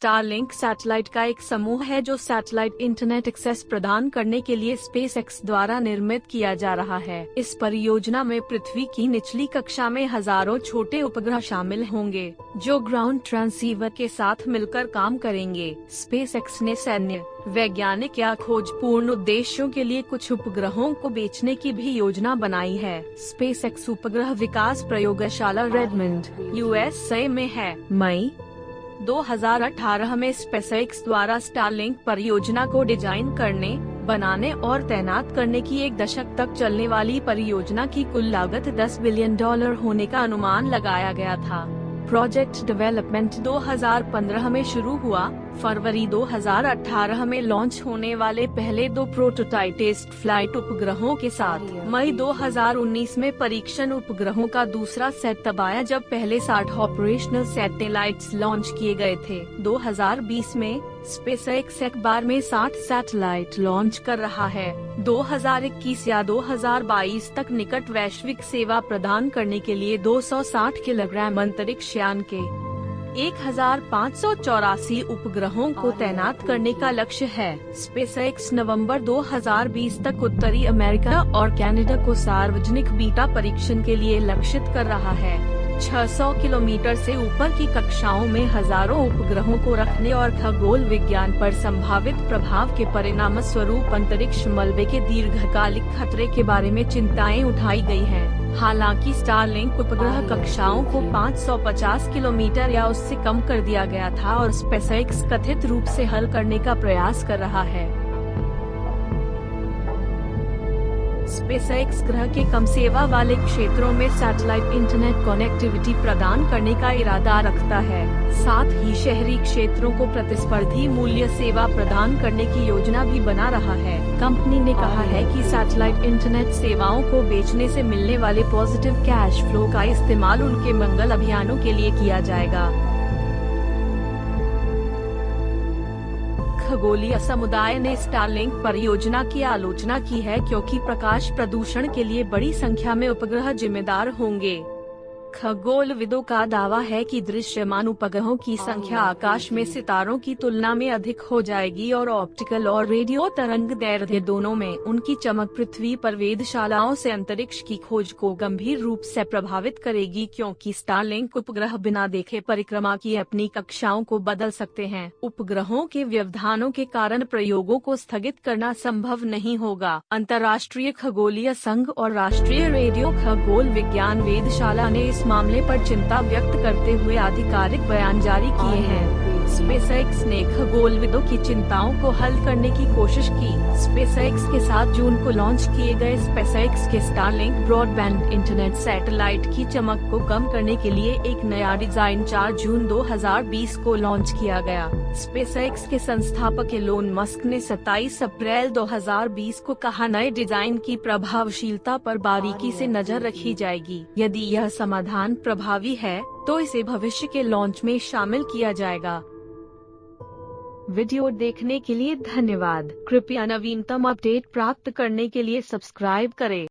Starlink satellite का एक समूह है जो सैटेलाइट इंटरनेट एक्सेस प्रदान करने के लिए स्पेसएक्स द्वारा निर्मित किया जा रहा है। इस परियोजना में पृथ्वी की निचली कक्षा में हजारों छोटे उपग्रह शामिल होंगे, जो ग्राउंड ट्रांसीवर के साथ मिलकर काम करेंगे। स्पेसएक्स ने सैन्य, वैज्ञानिक या खोजपूर्ण उद्देश्यों के लिए कुछ उपग्रहों को बेचने की भी योजना बनाई है। स्पेसएक्स उपग्रह विकास प्रयोगशाला रेडमंड, यूएसए में है। मई 2018 में स्पेसएक्स द्वारा स्टारलिंक परियोजना को डिजाइन करने, बनाने और तैनात करने की एक दशक तक चलने वाली परियोजना की कुल लागत $10 बिलियन होने का अनुमान लगाया गया था। प्रोजेक्ट डेवलपमेंट 2015 में शुरू हुआ। फरवरी 2018 में लॉन्च होने वाले पहले 2 प्रोटोटाइप टेस्ट फ्लाइट उपग्रहों के साथ मई 2019 में परीक्षण उपग्रहों का दूसरा सेट तब आया जब पहले 60 ऑपरेशनल सैटेलाइट्स लॉन्च किए गए थे। 2020 में स्पेसएक्स एक बार में 60 सैटेलाइट लॉन्च कर रहा है। 2021 या 2022 तक निकट वैश्विक सेवा प्रदान करने के लिए 260 किलोग्राम अंतरिक्ष यान के 1584 उपग्रहों को तैनात करने का लक्ष्य है। स्पेसएक्स नवंबर 2020 तक उत्तरी अमेरिका और कनाडा को सार्वजनिक बीटा परीक्षण के लिए लक्षित कर रहा है। 600 किलोमीटर से ऊपर की कक्षाओं में हजारों उपग्रहों को रखने और खगोल विज्ञान पर संभावित प्रभाव के परिणाम स्वरूप अंतरिक्ष मलबे के दीर्घकालिक खतरे के बारे में चिंताएं उठाई गई हैं। हालांकि स्टारलिंक उपग्रह कक्षाओं को 550 किलोमीटर या उससे कम कर दिया गया था और स्पेसएक्स कथित रूप से हल करने का प्रयास कर रहा है। स्पेसएक्स ग्रह के कम सेवा वाले क्षेत्रों में सैटेलाइट इंटरनेट कनेक्टिविटी प्रदान करने का इरादा रखता है। साथ ही शहरी क्षेत्रों को प्रतिस्पर्धी मूल्य सेवा प्रदान करने की योजना भी बना रहा है। कंपनी ने कहा है कि सैटेलाइट इंटरनेट सेवाओं को बेचने से मिलने वाले पॉजिटिव कैश फ्लो का इस्तेमाल उनके मंगल अभियानों के लिए किया जाएगा। खगोलीय समुदाय ने स्टारलिंक परियोजना की आलोचना की है क्योंकि प्रकाश प्रदूषण के लिए बड़ी संख्या में उपग्रह जिम्मेदार होंगे। खगोलविदों का दावा है कि दृश्यमान उपग्रहों की संख्या आकाश में सितारों की तुलना में अधिक हो जाएगी और ऑप्टिकल और रेडियो तरंगदैर्घ्य दोनों में उनकी चमक पृथ्वी पर वेधशालाओं से अंतरिक्ष की खोज को गंभीर रूप से प्रभावित करेगी, क्योंकि स्टारलिंक उपग्रह बिना देखे परिक्रमा की अपनी कक्षाओं को बदल सकते हैं। उपग्रहों के व्यवधानों के कारण प्रयोगों को स्थगित करना संभव नहीं होगा। अंतर्राष्ट्रीय खगोलीय संघ और राष्ट्रीय रेडियो खगोल विज्ञान वेधशाला ने इस मामले पर चिंता व्यक्त करते हुए आधिकारिक बयान जारी किए हैं। स्पेसएक्स ने खगोलविदों की चिंताओं को हल करने की कोशिश की। स्पेसएक्स के साथ जून को लॉन्च किए गए स्पेसएक्स के स्टारलिंक ब्रॉडबैंड इंटरनेट सैटेलाइट की चमक को कम करने के लिए एक नया डिजाइन 4 जून 2020 को लॉन्च किया गया। स्पेसएक्स के संस्थापक एलोन मस्क ने 27 अप्रैल 2020 को कहा, नए डिजाइन की प्रभावशीलता पर बारीकी से नजर रखी जाएगी। यदि यह समाधान प्रभावी है तो इसे भविष्य के लॉन्च में शामिल किया जाएगा। वीडियो देखने के लिए धन्यवाद। कृपया नवीनतम अपडेट प्राप्त करने के लिए सब्सक्राइब करें।